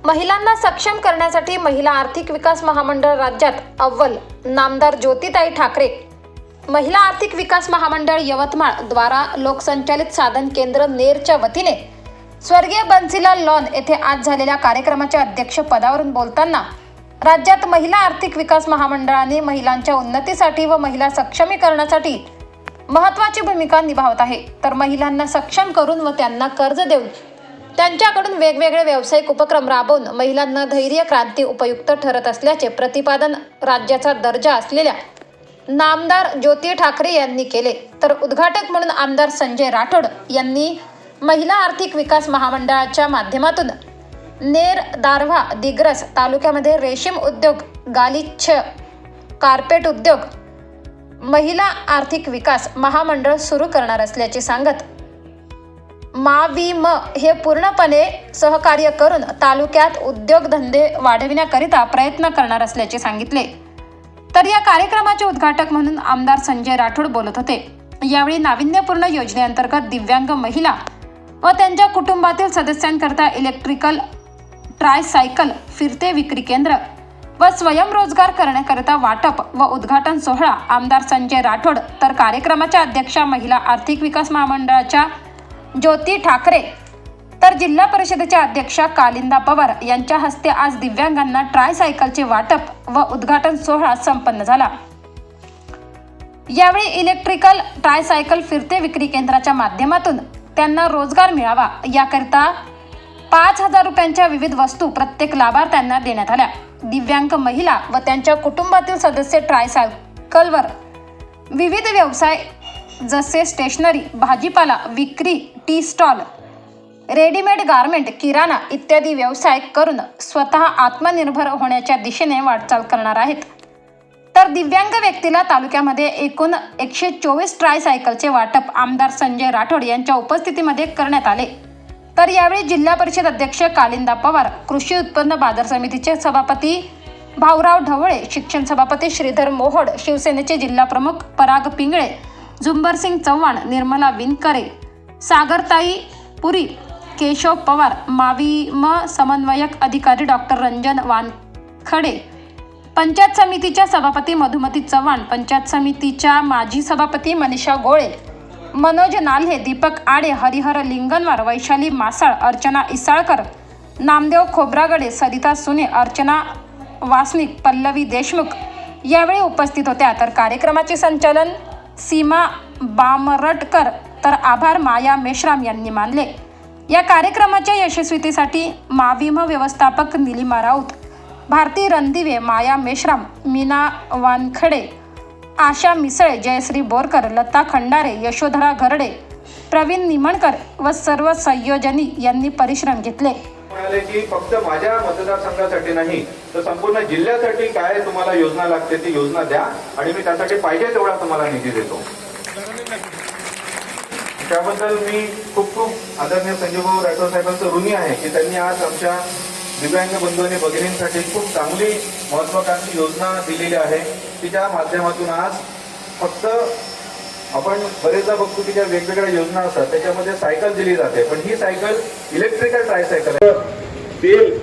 महिलांना सक्षम करण्यासाठी महिला आर्थिक विकास महामंडळ राज्यात अव्वल नामदार ज्योतिताई ठाकरे। महिला आर्थिक विकास महामंडळ यवतमाळ द्वारा लोकसंचालित साधन केंद्र नेरच्या वतीने स्वर्गीय बन्सीलाल लॉन येथे आज झालेल्या कार्यक्रमाच्या अध्यक्षपदावरून बोलताना राज्यात महिला आर्थिक विकास महामंडळाने महिलांच्या उन्नतीसाठी व महिला सक्षमीकरणासाठी महत्त्वाची भूमिका निभावत आहे। तर महिलांना सक्षम करून व त्यांना कर्ज देऊन त्यांच्याकडून वेगवेगळे व्यावसायिक उपक्रम राबवून महिलांना धैर्य क्रांती उपयुक्त ठरत असल्याचे प्रतिपादन राज्याचा दर्जा असलेल्या नामदार ज्योती ठाकरे यांनी केले। तर उद्घाटक म्हणून आमदार संजय राठोड यांनी महिला आर्थिक विकास महामंडळाच्या माध्यमातून नेर, दारव्हा, दिग्रस तालुक्यामध्ये रेशीम उद्योग, गालिच्छ, कार्पेट उद्योग, महिला आर्थिक विकास महामंडळ सुरू करणार असल्याचे सांगत माविम हे पूर्णपणे सहकार्य करून तालुक्यात उद्योगधंदे वाढविण्याकरिता प्रयत्न करणार असल्याचे सांगितले। तर या कार्यक्रमाचे उद्घाटक म्हणून आमदार संजय राठोड बोलत होते। यावेळी नाविन्यपूर्ण योजनेअंतर्गत दिव्यांग महिला व त्यांच्या कुटुंबातील सदस्यांकरता इलेक्ट्रिकल ट्रायसायकल, फिरते विक्री केंद्र व स्वयंरोजगार करण्याकरिता वाटप व उद्घाटन सोहळा आमदार संजय राठोड, तर कार्यक्रमाच्या अध्यक्षा महिला आर्थिक विकास महामंडळाच्या ज्योती ठाकरे, तर जिल्हा परिषदेच्या अध्यक्षा कालिंदा पवार यांच्या हस्ते आज दिव्यांगांना ट्रायसायकलचे वाटप व उद्घाटन सोहळा संपन्न झाला। यावेळी इलेक्ट्रिकल ट्रायसायकल फिरते विक्री केंद्राच्या माध्यमातून त्यांना रोजगार मिळावा याकरिता 5,000 रुपयांच्या विविध वस्तू प्रत्येक लाभार्थ्यांना देण्यात आल्या। दिव्यांग महिला व त्यांच्या कुटुंबातील सदस्य ट्रायसायकलवर विविध व्यवसाय जसे स्टेशनरी, भाजीपाला विक्री, टी स्टॉल, रेडीमेड गारमेंट, किराणा इत्यादी व्यवसाय करून स्वतः आत्मनिर्भर होण्याच्या दिशेने वाटचाल करणार आहेत। तर दिव्यांग व्यक्तीला तालुक्यामध्ये एकूण 124 ट्रायसायकलचे वाटप आमदार संजय राठोड यांच्या उपस्थितीमध्ये करण्यात आले। तर यावेळी जिल्हा परिषद अध्यक्ष कालिंदा पवार, कृषी उत्पन्न बाजार समितीचे सभापती भाऊराव ढवळे, शिक्षण सभापती श्रीधर मोहोड, शिवसेनेचे जिल्हा प्रमुख पराग पिंगळे, झुंबरसिंग चव्हाण, निर्मला विनकरे, सागरताई पुरी, केशव पवार, माविम समन्वयक अधिकारी डॉक्टर रंजन वानखडे, पंचायत समितीच्या सभापती मधुमती चव्हाण, पंचायत समितीच्या माजी सभापती मनीषा गोळे, मनोज नाल्हे, दीपक आडे, हरिहर लिंगनवार, वैशाली मासाळ, अर्चना इसाळकर, नामदेव खोब्रागडे, सरिता सुने, अर्चना वासनिक, पल्लवी देशमुख यावेळी उपस्थित होत्या। तर कार्यक्रमाचे संचालन सीमा बामरटकर, तर आभार माया मेश्राम यांनी मानले। या कार्यक्रमाच्या यशस्वीतेसाठी माविम व्यवस्थापक निलिमा राऊत, भारती रणदिवे, माया मेश्राम, मीना वानखडे, आशा मिसळे, जयश्री बोरकर, लता खंडारे, यशोधरा घरडे, प्रवीण निमणकर व सर्व संयोजनी यांनी परिश्रम घेतले। म्हणाले की फक्त माझ्या मतदारसंघासाठी नाही तर संपूर्ण जिल्ह्यासाठी काय तुम्हाला योजना लागते ती योजना द्या आणि मी त्यासाठी पाहिजे तेवढा तुम्हाला निधी देतो। त्याबद्दल मी खूप खूप आदरणीय संजयभाऊ राठोड साहेबांचं ऋणी आहे की त्यांनी आज आमच्या दिव्यांग बंधू आणि भगिनींसाठी खूप चांगली महत्त्वाकांक्षी योजना दिलेली आहे की ज्या माध्यमातून आज फक्त आपण बरेचदा बघतो की ज्या वेगवेगळ्या योजना असतात त्याच्यामध्ये सायकल दिली जाते, पण ही सायकल इलेक्ट्रिकल ट्रायसायकल आहे। तेल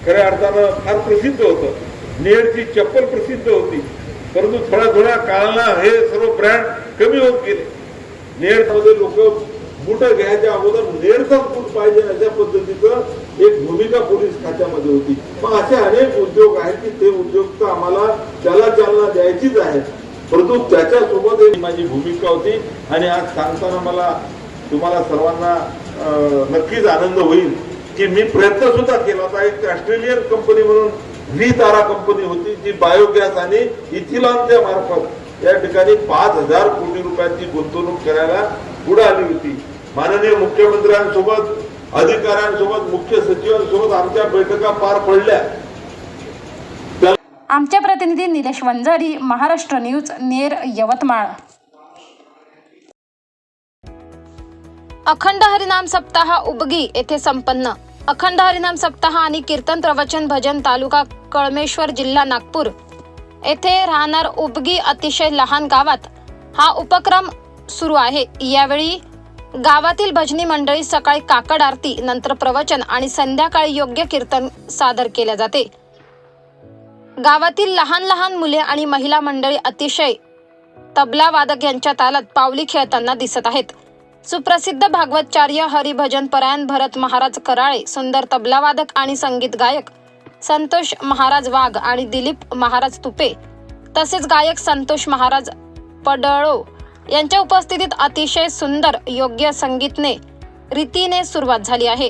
खऱ्या अर्थानं फार प्रसिद्ध होतं, नेरची चप्पल प्रसिद्ध होती, परंतु थोड्या काळाला हे सर्व ब्रँड कमी होत गेले। नेरमध्ये लोक बूट घ्यायच्या अगोदर नेरचा बूट पाहिजे अशा पद्धतीचं एक भूमिका पोलीस खात्यामध्ये होती। मग असे अनेक उद्योग आहेत की ते उद्योग तर आम्हाला त्याला चालना द्यायचीच आहे, परंतु त्याच्यासोबत माझी भूमिका होती आणि आज सांगताना मला तुम्हाला सर्वांना नक्कीच आनंद होईल की मी प्रयत्न सुद्धा केला होता। एक ऑस्ट्रेलियन कंपनी म्हणून व्ही तारा कंपनी होती जी बायोगॅस आणि इथिलॉनच्या मार्फत या ठिकाणी 5,000 कोटी रुपयांची गुंतवणूक करायला पुढे आली होती। माननीय मुख्यमंत्र्यांसोबत, अधिकाऱ्यांसोबत, मुख्य सचिवांसोबत आमच्या बैठका पार पडल्या। आमचे प्रतिनिधी निलेश वंजारी, महाराष्ट्र न्यूज, नेर, यवतमाळ। अखंड हरिनाम सप्ताह उबगी येथे संपन्न। अखंड हरिनाम सप्ताह आणि कीर्तन, प्रवचन, भजन तालुका कळमेश्वर, जिल्हा नागपूर येथे राहणार उबगी अतिशय लहान गावात हा उपक्रम सुरू आहे। यावेळी गावातील भजनी मंडळी सकाळी काकड आरती, नंतर प्रवचन आणि संध्याकाळी योग्य कीर्तन सादर केले जाते. गावातील लहान लहान मुले आणि महिला मंडळी अतिशय तबला वादक यांच्या तालात पावली खेळताना दिसत आहेत. सुप्रसिद्ध भागवतचार्य, हरिभजन परायण भरत महाराज कराळे, सुंदर तबलावादक आणि संगीत गायक संतोष महाराज वाघ आणि दिलीप महाराज तुपे तसेच गायक संतोष महाराज पडळो यांच्या उपस्थितीत अतिशय सुंदर योग्य संगीतने रीतीने सुरुवात झाली आहे.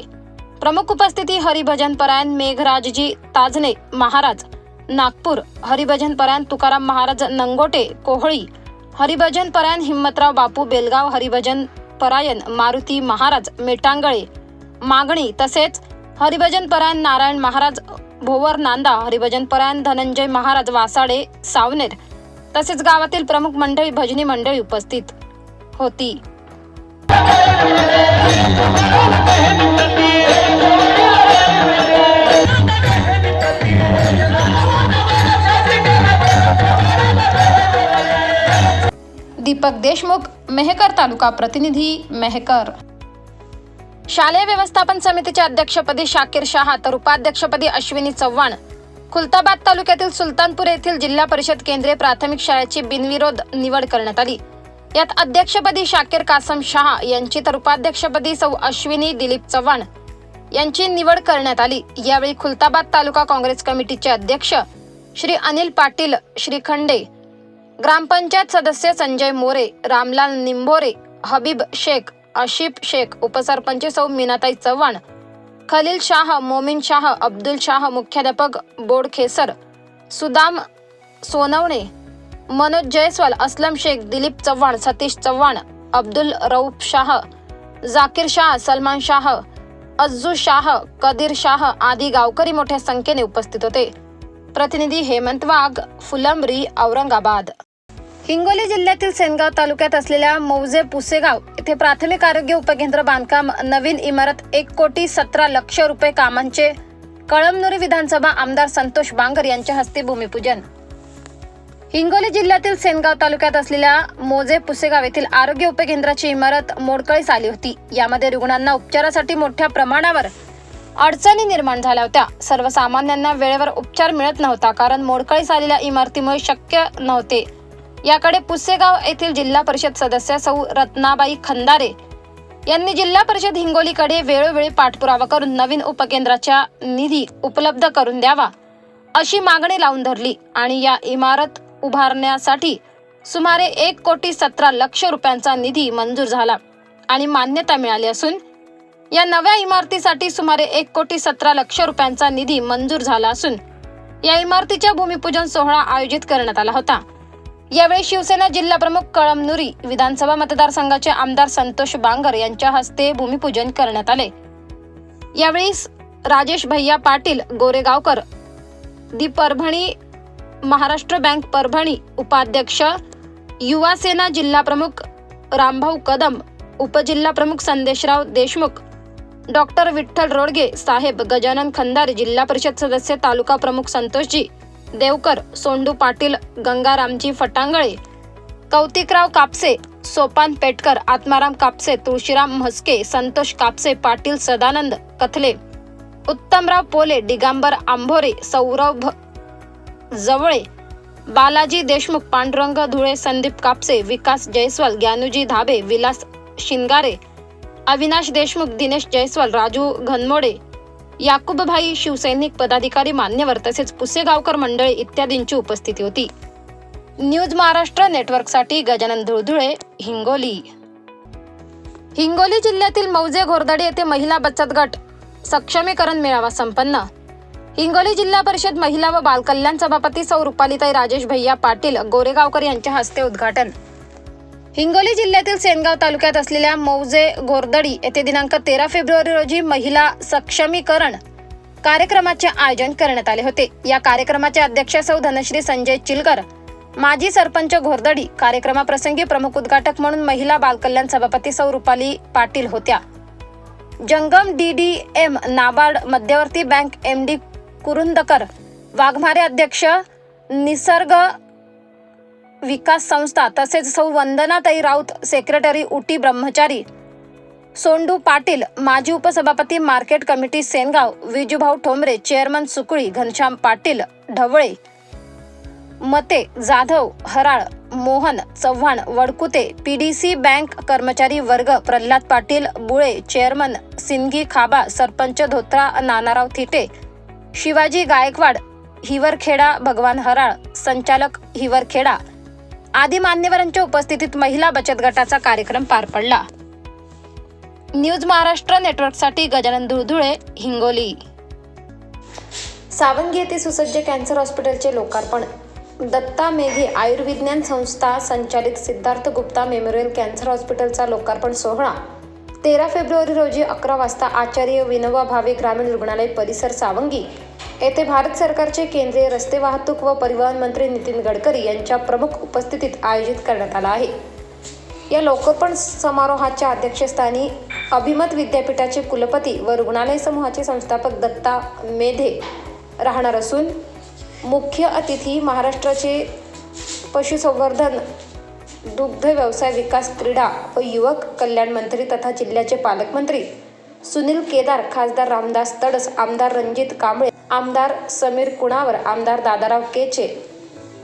प्रमुख उपस्थिती हरिभजन परायण मेघराजजी ताजने महाराज नागपूर, हरिभजन परायण तुकाराम महाराज नंगोटे कोहळी, हरिभजन परायण हिम्मतराव बापू बेलगाव, हरिभजन परायण मारुती महाराज मेटांगळे मागणी तसेच हरिभजन परायण नारायण महाराज भोवर नांदा, हरिभजन परायण धनंजय महाराज वासाडे सावनेर तसेच गावातील प्रमुख मंडळी भजनी मंडळी उपस्थित होती. दीपक देशमुख, मेहकर तालुका प्रतिनिधी, मेहकर. शालेय व्यवस्थापन समितीच्या अध्यक्षपदी शाकीर शहा तर उपाध्यक्षपदी अश्विनी चव्हाण. खुलताबाद तालुक्यातील सुलतानपूर येथील जिल्हा परिषद केंद्रीय प्राथमिक शाळेची बिनविरोध निवड करण्यात आली. यात अध्यक्षपदी शाकीर कासम शहा यांची तर उपाध्यक्षपदी सौ अश्विनी दिलीप चव्हाण यांची निवड करण्यात आली. यावेळी खुलताबाद तालुका काँग्रेस कमिटीचे अध्यक्ष श्री अनिल पाटील श्रीखंडे, ग्रामपंचायत सदस्य संजय मोरे, रामलाल निंभोरे, हबीब शेख, आशिफ शेख, उपसरपंच सौ मीनाताई चव्हाण, खलील शाह, मोमीन शाह, अब्दुल शाह, मुख्याध्यापक बोडखेसर, सुदाम सोनवणे, मनोज जयस्वाल, असलम शेख, दिलीप चव्हाण, सतीश चव्हाण, अब्दुल रऊफ शाह, जाकीर शाह, सलमान शाह, अज्जू शाह, कदीर शाह आदी गावकरी मोठ्या संख्येने उपस्थित होते. प्रतिनिधी हेमंत वाघ, फुलंब्री, औरंगाबाद. हिंगोली जिल्ह्यातील सेनगाव तालुक्यात असलेल्या मौजे पुसेगाव येथे प्राथमिक आरोग्य उपकेंद्र बांधकाम नवीन इमारत 1,17,00,000 रुपये कामांचे कळमनुरी विधानसभा आमदार संतोष बांगर यांच्या हस्ते भूमिपूजन. हिंगोली जिल्ह्यातील सेनगाव तालुक्यात असलेल्या मौजे पुसेगाव येथील आरोग्य उपकेंद्राची इमारत मोडकळीस आली होती. यामध्ये रुग्णांना उपचारासाठी मोठ्या प्रमाणावर अडचणी निर्माण झाल्या होत्या. सर्वसामान्यांना वेळेवर उपचार मिळत नव्हता, कारण मोडकळीस आलेल्या इमारतीमुळे शक्य नव्हते. याकडे पुसेगाव येथील जिल्हा परिषद सदस्य सौ रत्नाबाई खंदारे यांनी जिल्हा परिषद हिंगोलीकडे वेळोवेळी पाठपुरावा करून नवीन उपकेंद्राचा निधी उपलब्ध करून द्यावा अशी मागणी लावून धरली आणि या इमारत उभारण्यासाठी सुमारे 1,17,00,000 रुपयांचा निधी मंजूर झाला आणि मान्यता मिळाली असून या नव्या इमारतीसाठी सुमारे 1,17,00,000 रुपयांचा निधी मंजूर झाला असून या इमारतीच्या भूमिपूजन सोहळा आयोजित करण्यात आला होता. यावेळी शिवसेना जिल्हा प्रमुख कळमनुरी विधानसभा मतदारसंघाचे आमदार संतोष बांगर यांच्या हस्ते भूमिपूजन करण्यात आले. यावेळी राजेश भैया पाटील गोरेगावकर, दी परभणी महाराष्ट्र बँक परभणी उपाध्यक्ष, युवा सेना जिल्हा प्रमुख रामभाऊ कदम, उपजिल्हा प्रमुख संदेशराव देशमुख, डॉक्टर विठ्ठल रोडगे साहेब, गजानन खंदारे, जिल्हा परिषद सदस्य तालुका प्रमुख संतोषजी देवकर, सोंडू पाटील, गंगारामजी फटांगळे, कौतिकराव कापसे, सोपान पेटकर, आत्माराम कापसे, तुळशीराम म्हस्के, संतोष कापसे, पाटील सदानंद कथले, उत्तमराव पोले, दिगांबर आंभोरे, सौरभ जवळे, बालाजी देशमुख, पांडुरंग धुळे, संदीप कापसे, विकास जयस्वाल, ज्ञानूजी धाबे, विलास शिंगारे, अविनाश देशमुख, दिनेश जयस्वाल, राजू घनमोडे, याकूबभाई, शिवसैनिक पदाधिकारी, मान्यवर तसेच पुसेगावकर मंडळी इत्यादींची उपस्थिती होती. न्यूज महाराष्ट्र नेटवर्कसाठी गजानन धुळधुळे, हिंगोली. हिंगोली जिल्ह्यातील मौजे घोरदडी येथे महिला बचत गट सक्षमीकरण मेळावा संपन्न. हिंगोली जिल्हा परिषद महिला व बालकल्याण सभापती सौ रुपालीताई राजेश भैया पाटील गोरेगावकर यांच्या हस्ते उद्घाटन. हिंगोली जिल्ह्यातील सेनगाव तालुक्यात असलेल्या मौजे घोरदडी येथे दिनांक 13 फेब्रुवारी रोजी महिला सक्षमीकरण कार्यक्रमाचे आयोजन करण्यात आले होते. या कार्यक्रमाचे अध्यक्ष सौ धनश्री संजय चिलकर, माजी सरपंच घोरदडी, कार्यक्रमाप्रसंगी प्रमुख उद्घाटक म्हणून महिला बालकल्याण सभापती सौ रुपाली पाटील होत्या. जंगम DDM, नाबार्ड मध्यवर्ती बँक MD कुरुंदकर, वाघमारे अध्यक्ष, निसर्ग विकास संस्था तसेच सौ वंदनाताई राऊत, सेक्रेटरी उटी ब्रह्मचारी, सोंडू पाटील, माजी उपसभापती मार्केट कमिटी सेनगाव, विजूभाऊ Thombre, chairman Sukali, Ghanshyam Patil Dhawale, Mate Jadhav, Haral, Mohan Chavan, Wadkute, PDC bank कर्मचारी वर्ग, प्रल्हाद पाटील बुळे, चेअरमन सिंगी खाबा, सरपंच धोत्रा नानाराव थिटे, शिवाजी गायकवाड, हिवरखेडा भगवान हराळ, संचालक हिवरखेडा आदी मान्यवरांच्या उपस्थितीत महिला बचत गटाचा कार्यक्रम पार पडला. न्यूज महाराष्ट्र नेटवर्कसाठी गजानन धुळधुळे, हिंगोली. सावंगी येथे सुसज्ज कॅन्सर हॉस्पिटलचे लोकार्पण. दत्ता मेघे आयुर्विज्ञान संस्था संचालित सिद्धार्थ गुप्ता मेमोरियल कॅन्सर हॉस्पिटलचा लोकार्पण सोहळा 13 फेब्रुवारी रोजी 11 वाजता आचार्य विनोबा भावे ग्रामीण रुग्णालय परिसर सावंगी येथे भारत सरकारचे केंद्रीय रस्ते वाहतूक व परिवहन मंत्री नितीन गडकरी यांच्या प्रमुख उपस्थितीत आयोजित करण्यात आला आहे. या लोकार्पण समारोहाच्या अध्यक्षस्थानी अभिमत विद्यापीठाचे कुलपती व रुग्णालय समूहाचे संस्थापक दत्ता मेधे राहणार असून मुख्य अतिथी महाराष्ट्राचे पशुसंवर्धन, दुग्ध व्यवसाय विकास, क्रीडा व युवक कल्याण मंत्री तथा जिल्ह्याचे पालकमंत्री सुनील केदार, खासदार रामदास तडस, आमदार रणजित कांबळे, आमदार समीर कुणावर, आमदार दादाराव केचे,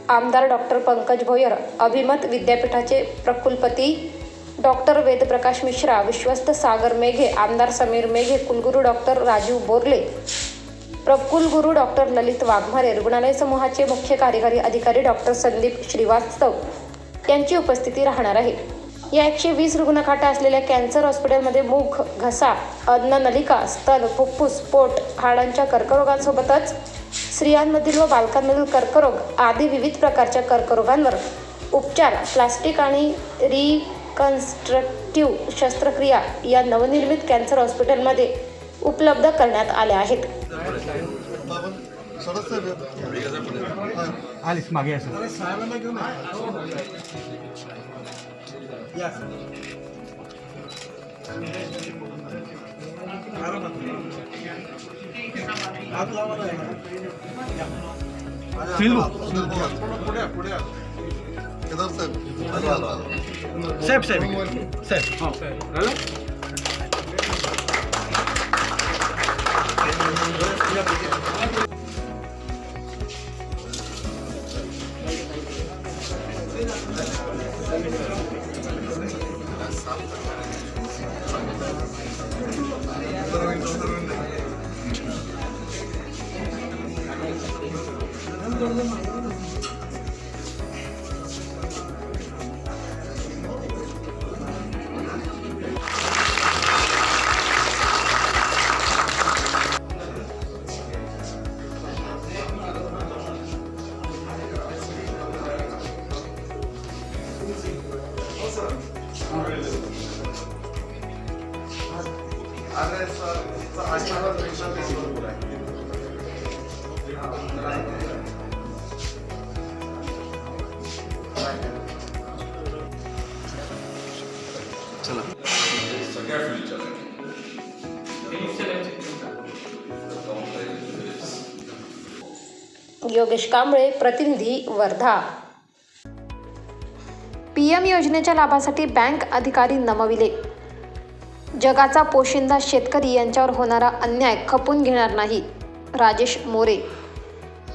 आमदार डॉक्टर पंकज भोयर, अभिमत विद्यापीठाचे प्रकुलपती डॉक्टर वेदप्रकाश मिश्रा, विश्वस्त सागर मेघे, आमदार समीर मेघे, कुलगुरू डॉक्टर राजीव बोरले, प्रकुलगुरू डॉक्टर ललित वाघमारे, रुग्णालय समूहाचे मुख्य कार्यकारी अधिकारी डॉक्टर संदीप श्रीवास्तव यांची उपस्थिती राहणार आहे. या 120 रुग्णखाटा असलेल्या कॅन्सर हॉस्पिटलमध्ये मुख, घसा, अन्ननलिका, स्तन, फुफ्फुस, पोट, हाडांच्या कर्करोगांसोबतच स्त्रियांमधील व बालकांमधील कर्करोग आदी विविध प्रकारच्या कर्करोगांवर उपचार, प्लास्टिक आणि रिकन्स्ट्रक्टिव्ह शस्त्रक्रिया या नवनिर्मित कॅन्सर हॉस्पिटलमध्ये उपलब्ध करण्यात आल्या आहेत. योगेश कांबळे, प्रतिनिधी, वर्धा. PM योजनेच्या लाभासाठी बँक अधिकारी नमविले. जगाचा पोशिंदा शेतकरी यांच्यावर होणारा अन्याय खपून घेणार नाही. राजेश मोरे.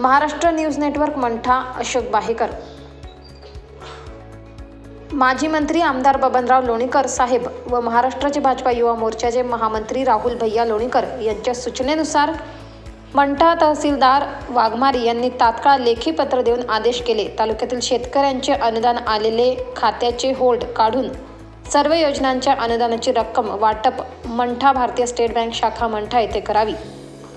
Maharashtra news network, Mantha. अशोक बाहेकर. माजी मंत्री आमदार बबनराव लोणीकर साहेब व महाराष्ट्राचे भाजपा युवा मोर्चाचे महामंत्री राहुल भैया लोणीकर यांच्या सूचनेनुसार मंठा तहसीलदार वाघमारी यांनी तात्काळ लेखी पत्र देऊन आदेश केले. तालुक्यातील शेतकऱ्यांचे अनुदान आलेले खात्याचे होल्ड काढून सर्व योजनांच्या अनुदानाची रक्कम वाटप मंठा भारतीय स्टेट बँक शाखा मंठा येथे करावी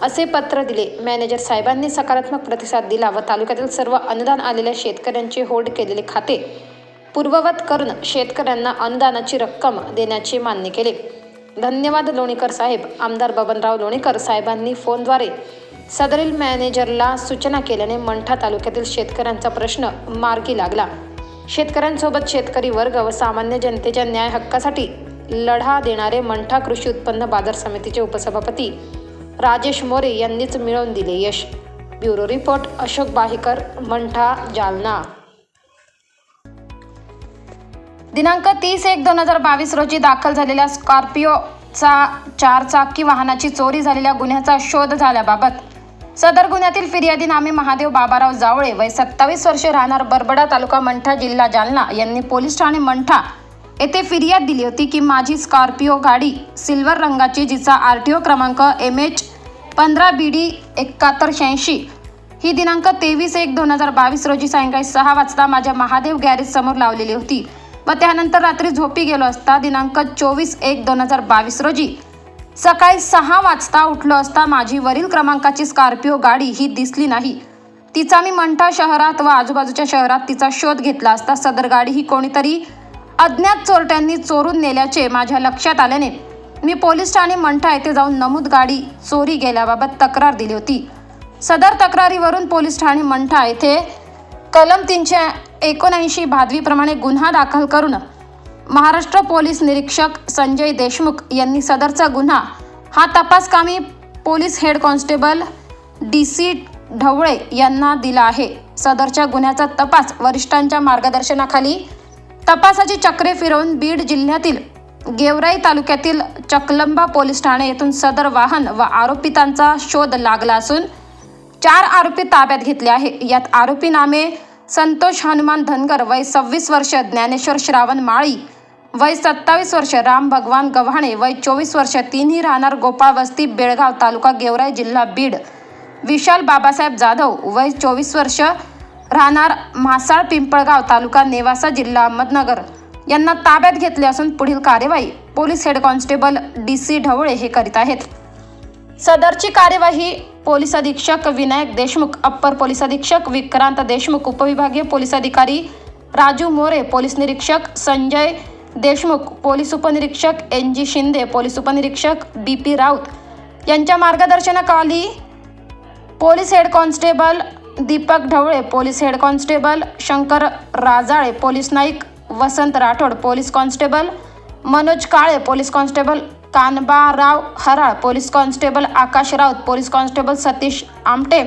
असे पत्र दिले. मॅनेजर साहेबांनी सकारात्मक प्रतिसाद दिला व तालुक्यातील सर्व अनुदान आलेल्या शेतकऱ्यांचे होल्ड केलेले खाते पूर्ववत करून शेतकऱ्यांना अनुदानाची रक्कम देण्याचे मान्य केले. धन्यवाद लोणीकर साहेब. आमदार बबनराव लोणीकर साहेबांनी फोनद्वारे सदरील मॅनेजरला सूचना केल्याने मंठा तालुक्यातील शेतकऱ्यांचा प्रश्न मार्गी लागला. शेतकऱ्यांसोबत शेतकरी वर्ग व सामान्य जनतेच्या न्याय हक्कासाठी लढा देणारे मंठा कृषी उत्पन्न बाजार समितीचे उपसभापती राजेश मोरे यांनीच मिळवून दिले यश. Bureau report Ashok Bahekar, Mantha, Jalna. दिनांक 30/1/2022 रोजी दाखल झालेल्या स्कॉर्पिओचा 4 चाकी वाहनाची चोरी झालेल्या गुन्ह्याचा शोध झाल्याबाबत सदर गुन्ह्यातील फिर्यादी नामे महादेव बाबाराव जावळे वय 27 वर्षे राहणार बरबडा तालुका मंठा जिल्हा जालना यांनी पोलीस ठाणे मंठा येथे फिर्याद दिली होती की माझी स्कॉर्पिओ गाडी सिल्वर रंगाची जिचा RTO क्रमांक MH 15BD 7186 ही दिनांक 23/1/2022 रोजी सायंकाळी 6 वाजता माझ्या महादेव गॅरेज समोर लावलेली होती व त्यानंतर रात्री झोपी गेलो असता दिनांक 24/1/2022 रोजी सकाळी 6 वाजता उठलो असता माझी वरील क्रमांकाची स्कॉर्पिओ गाडी ही दिसली नाही. तिचा मी मंठा शहरात व आजूबाजूच्या शहरात तिचा शोध घेतला असता सदर गाडी ही कोणीतरी अज्ञात चोरट्यांनी चोरून नेल्याचे माझ्या लक्षात आल्याने मी पोलीस ठाणे मंठा येथे जाऊन नमूद गाडी चोरी गेल्याबाबत तक्रार दिली होती. सदर तक्रारीवरून पोलीस ठाणे मंठा येथे कलम 379 भादवीप्रमाणे गुन्हा दाखल करून महाराष्ट्र पोलीस निरीक्षक संजय देशमुख यांनी सदरचा गुन्हा हा तपासकामी police head constable DC Dhawale यांना दिला आहे. सदरच्या गुन्ह्याचा तपास वरिष्ठांच्या मार्गदर्शनाखाली तपासाची चक्रे फिरवून बीड जिल्ह्यातील गेवराई तालुक्यातील चकलंबा पोलीस ठाणे येथून सदर वाहन व आरोपितांचा शोध लागला असून 4 आरोपी ताब्यात घेतले आहे. यात आरोपी नामे संतोष हनुमान धनगर वय 26 वर्ष, ज्ञानेश्वर श्रावण माळी वय 27 वर्ष, राम भगवान गव्हाणे वय 24 वर्ष, तिन्ही राहणार गोपाळ वस्ती बेळगाव तालुका गेवराई जिल्हा बीड, विशाल बाबासाहेब जाधव वय 24 वर्ष राहणार म्हासाळ पिंपळगाव तालुका नेवासा जिल्हा अहमदनगर यांना ताब्यात घेतले असून पुढील कार्यवाही police head constable DC Dhawale हे करीत आहेत. सदरची कार्यवाही पोलीस अधीक्षक विनायक देशमुख, अप्पर पोलीस अधीक्षक विक्रांत देशमुख, उपविभागीय पोलीस अधिकारी राजू मोरे, पोलीस निरीक्षक संजय देशमुख, पोलीस उपनिरीक्षक NG शिंदे, पोलीस उपनिरीक्षक BP राऊत यांच्या मार्गदर्शनाखाली police head constable Deepak Dhawale, police head constable Shankar Rajale, police Naik Vasant Rathod, police constable Manoj Kale, police constable Kanbarao Haral, police constable Akash Raut, police constable Satish Amte,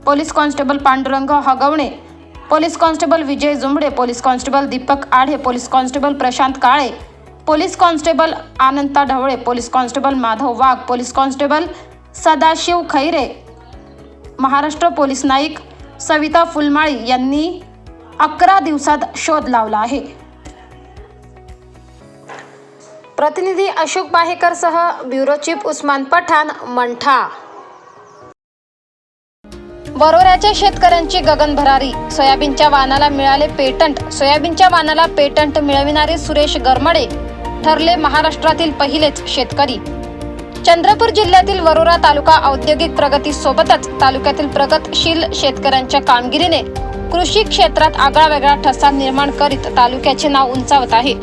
police constable Pandurang Hagawane, police constable Vijay Jumbade, police constable Deepak Adhe, police constable Prashant Kale, police constable Ananta Dhawale, police constable Madhav वाघ, police constable Sadashiv Khaire, Maharashtra police Naik Savita Phulmali यांनी 11 दिवसात शोध लावला आहे. प्रतिनिधी अशोक बाहेकर सह bureau chief Usman Pathan, Mantha. वरोऱ्याच्या शेतकऱ्यांची गगन भरारी, सोयाबीनच्या वाणाला मिळाले पेटंट. सोयाबीनच्या वाणाला पेटंट मिळविणारे सुरेश गरमडे ठरले महाराष्ट्रातील पहिलेच शेतकरी. चंद्रपूर जिल्ह्यातील वरोरा तालुका औद्योगिक प्रगतीसोबतच तालुक्यातील प्रगतशील शेतकऱ्यांच्या कामगिरीने कृषी क्षेत्रात आगळावेगळा ठसा निर्माण करीत तालुक्याचे नाव उंचावत आहे.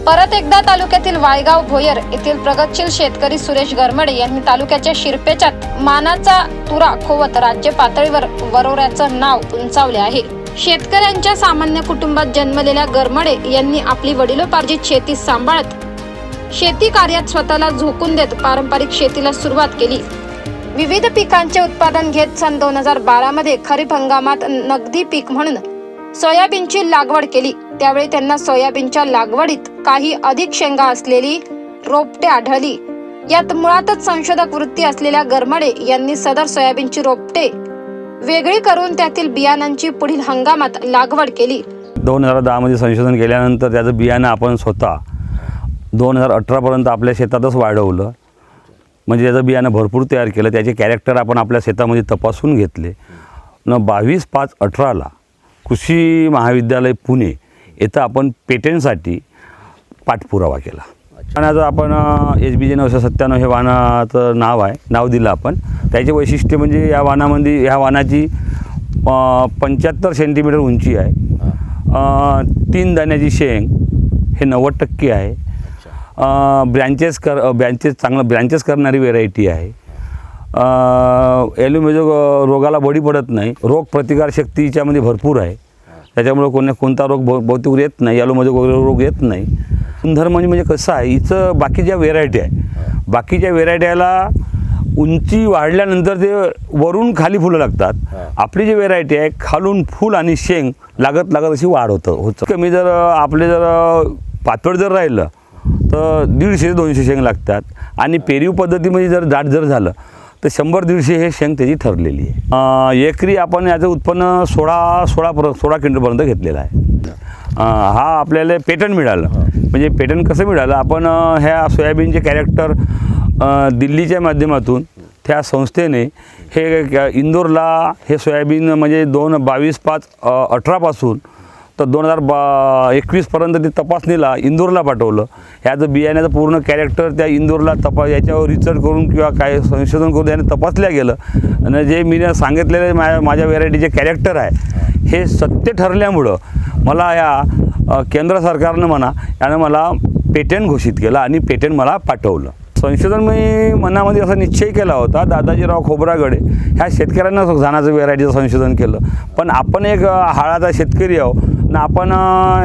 परत एकदा तालुक्यातील वायगाव भोयर येथील प्रगतशील शेतकरी सुरेश गरमडे यांनी तालुक्याच्या शिरपेचात मानाचा तुरा खोवत राज्य पातळीवर वरोऱ्याचं नाव उंचावले आहे. शेतकऱ्यांच्या सामान्य कुटुंबात जन्मलेल्या गरमडे यांनी आपली वडिलोपार्जित शेती सांभाळत शेती कार्यात स्वतःला झोकून देत पारंपरिक शेतीला सुरुवात केली. विविध पिकांचे उत्पादन घेत सन 2012 मध्ये खरीप हंगामात नगदी पीक म्हणून सोयाबीनची लागवड केली. त्यावेळी त्यांना सोयाबीनच्या लागवडीत काही अधिक शेंगा असलेली रोपटे आढळली. यात मुळातच संशोधक वृत्ती असलेल्या गरमडे यांनी सदर सोयाबीनची रोपटे वेगळी करून त्यातील बियाणांची पुढील हंगामात लागवड केली. 2010 मध्ये संशोधन केल्यानंतर त्याचं बियाणं आपण स्वतः 2018 पर्यंत आपल्या शेतातच वाढवलं. म्हणजे त्याचं बियाणं भरपूर तयार केलं. त्याचे कॅरेक्टर आपण आपल्या शेतामध्ये तपासून घेतले. 22/5/18 कृषी महाविद्यालय पुणे येथं आपण पेटंटसाठी पाठपुरावा केला. वाहनाचं आपण HBJ 997 हे वाहनाचं नाव दिलं आपण. त्याचे वैशिष्ट्य म्हणजे या वाहनाची 75 सेंटीमीटर उंची आहे. 3 दाण्याची शेंग हे 90% आहे. ब्रँचेस चांगलं ब्रँचेस करणारी व्हेरायटी आहे. ॲल्युमिनो रोगाला बळी पडत नाही. रोग प्रतिकारशक्तीच्यामध्ये भरपूर आहे. त्याच्यामुळे कोणता रोग बहुतेक येत नाही. ॲल्युमिनो रोग येत नाही. गुणधर्म म्हणजे कसं आहे, हिचं बाकीच्या व्हेरायटी आहे. बाकीच्या व्हेरायट्याला उंची वाढल्यानंतर ते वरून खाली फुलं लागतात. आपली जी व्हेरायटी आहे खालून फूल आणि शेंग लागत लागत अशी वाढ होतं. कमी जर आपले जर पातळ जर राहिलं तर 150 ते 200 शेंग लागतात आणि पेरीव पद्धतीमध्ये जर दाट जर झालं तर 100-150 हे शेंग त्याची ठरलेली आहे. एकरी आपण याचं उत्पन्न 16 क्विंटलपर्यंत घेतलेलं आहे. हा आपल्याला पेटंट मिळालं. म्हणजे पेटंट कसं मिळालं, आपण ह्या सोयाबीनचे कॅरेक्टर दिल्लीच्या माध्यमातून त्या संस्थेने हे इंदोरला हे सोयाबीन म्हणजे 22/5/18 तर 2021पर्यंत ते तपासणीला इंदोरला पाठवलं. ह्याचं बियाण्याचं पूर्ण कॅरेक्टर त्या इंदोरला याच्यावर रिसर्च करून किंवा काय संशोधन करून याने तपासल्या गेलं आणि जे मी सांगितलेले माझ्या व्हेरायटीचे कॅरेक्टर आहे हे सत्य ठरल्यामुळं मला या केंद्र सरकारनं यानं मला पेटंट घोषित केलं आणि पेटंट मला पाठवलं. संशोधन मी मनामध्ये असा निश्चय केला होता, दादाजीराव खोब्रागडे ह्या शेतकऱ्यांना धानाचं व्हेरायटीचं संशोधन केलं. पण आपण एक हाळाचा शेतकरी आहो ना, आपण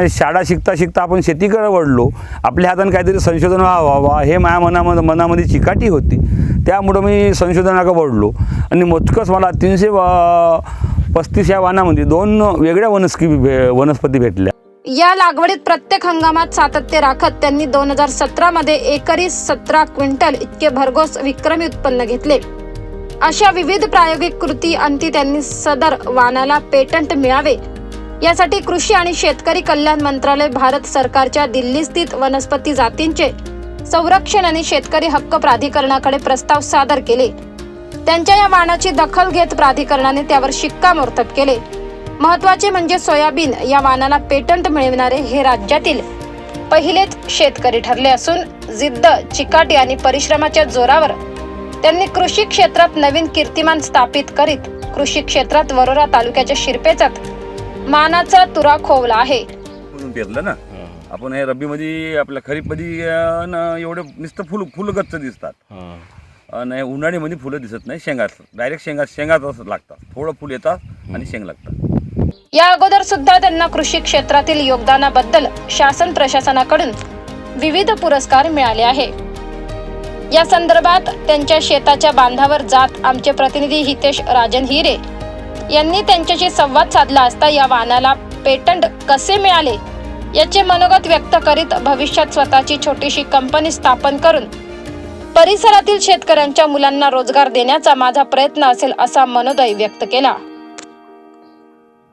शाळा शिकता आपण शेतीकडे वळलो. आपल्या हातानं काहीतरी संशोधन व्हावा हे माझ्या मनामध्ये चिकाटी होती. त्यामुळं मी संशोधनाकडे वळलो आणि मोजकंच मला 335 या वाणामध्ये 2 वेगळ्या वनस्पती भेटल्या. या लागवडीत प्रत्येक हंगामात सातत्य राखत त्यांनी 2017 मध्ये एकरी 17 क्विंटल इतके भरघोस विक्रमी उत्पन्न घेतले. अशा विविध प्रायोगिक कृती अंती त्यांनी सदर वाणाला पेटंट मिळावे यासाठी कृषी आणि शेतकरी कल्याण मंत्रालय भारत सरकारच्या दिल्ली स्थित वनस्पती जातींचे संरक्षण आणि शेतकरी हक्क प्राधिकरणाकडे प्रस्ताव सादर केले. त्यांच्या या वाणाची दखल घेत प्राधिकरणाने त्यावर शिक्कामोर्तब केले. महत्त्वाचे म्हणजे सोयाबीन या वाणाला पेटंट मिळविणारे हे राज्यातील पहिलेच शेतकरी ठरले असून जिद्द, चिकाटी आणि परिश्रमाच्या जोरावर त्यांनी कृषी क्षेत्रात नवीन कीर्तिमान स्थापित करीत कृषी क्षेत्रात वरोरा तालुक्याच्या शिरपेचात मानाचा तुरा खोवला आहे. पेरलं ना आपण हे रब्बीमध्ये आपल्या खरीपमध्ये एवढे नुसतं फुलं गच्च दिसतात आणि उन्हाळीमध्ये फुलं दिसत नाही. शेंगाच डायरेक्ट शेंगाच लागतात. थोडं फुल येतात आणि शेंग लागतात. या अगोदर सुद्धा त्यांना कृषी क्षेत्रातील योगदानाबद्दल शासन प्रशासनाकडून विविध पुरस्कार मिळाले आहे. या संदर्भात त्यांच्या शेताच्या बांधावर जात आमचे प्रतिनिधी हितेश राजन हिरे यांनी त्यांच्याशी संवाद साधला असता या वाणाला पेटंट कसे मिळाले याचे मनोगत व्यक्त करीत भविष्यात स्वतःची छोटीशी कंपनी स्थापन करून परिसरातील शेतकऱ्यांच्या मुलांना रोजगार देण्याचा माझा प्रयत्न असेल असा मनोदय व्यक्त केला.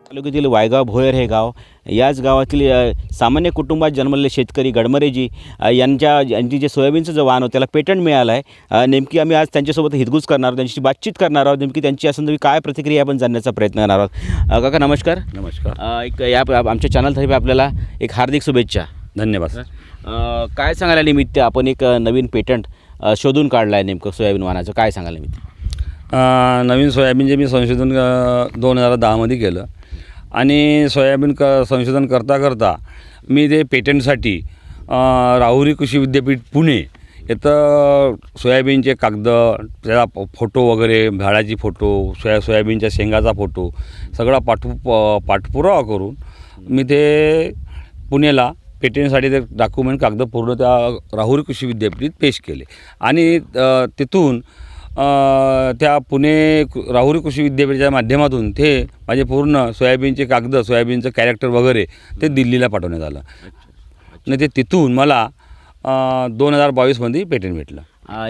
तालुक्यातील वायगाव भोयर हे गाव, याच गावातील सामान्य कुटुंबात जन्मलेले शेतकरी गडमरेजी यांची जे सोयाबीनचं जे वाण होतं त्याला पेटंट मिळालं आहे. नेमकी आम्ही आज त्यांच्यासोबत हितगुज करणार आहोत, त्यांच्याशी बातचीत करणार आहोत. नेमकी त्यांची या संदर्भात काय प्रतिक्रिया आपण जाणण्याचा प्रयत्न करणार आहोत. काका नमस्कार. नमस्कार. एक या आमच्या चॅनलतर्फे आपल्याला एक हार्दिक शुभेच्छा. धन्यवाद. काय सांगायला निमित्त आपण एक नवीन पेटंट शोधून काढला आहे नेमकं सोयाबीन वाणाचं, काय सांगायला निमित्त? नवीन सोयाबीनचे मी संशोधन 2010मध्ये केलं आणि सोयाबीन संशोधन करता मी ते पेटंटसाठी राहुरी कृषी विद्यापीठ पुणे इथं सोयाबीनचे कागद, त्याचा फोटो वगैरे, झाडाची फोटो, सोयाबीनच्या शेंगाचा फोटो सगळा पाठपुरावा करून मी ते पुण्याला पेटंटसाठी ते डॉक्युमेंट कागद पूर्ण त्या राहुरी कृषी विद्यापीठात पेश केले आणि तिथून त्या पुणे राहुरी कृषी विद्यापीठाच्या माध्यमातून ते माझे पूर्ण सोयाबीनचे कागद, सोयाबीनचं कॅरेक्टर वगैरे ते दिल्लीला पाठवण्यात आलं आणि ते तिथून मला 2022मध्ये पेटंट भेटलं.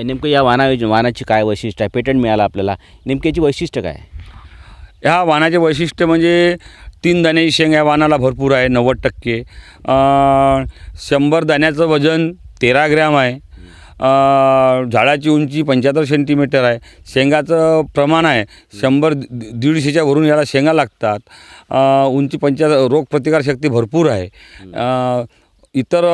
नेमकं या वाणाची काय वैशिष्ट्य आहे? पेटंट मिळालं आपल्याला, नेमकी याची वैशिष्ट्य काय? ह्या वाणाचे वैशिष्ट्य म्हणजे 3 दाण्याची शेंग या वाणाला भरपूर आहे, 90%. 100 दाण्याचं वजन 13 ग्रॅम आहे. झाडाची उंची 75 सेंटीमीटर आहे. शेंगाचं प्रमाण आहे 100-150च्या वरून याला शेंगा लागतात. उंची 75, रोगप्रतिकारशक्ती भरपूर आहे. इतर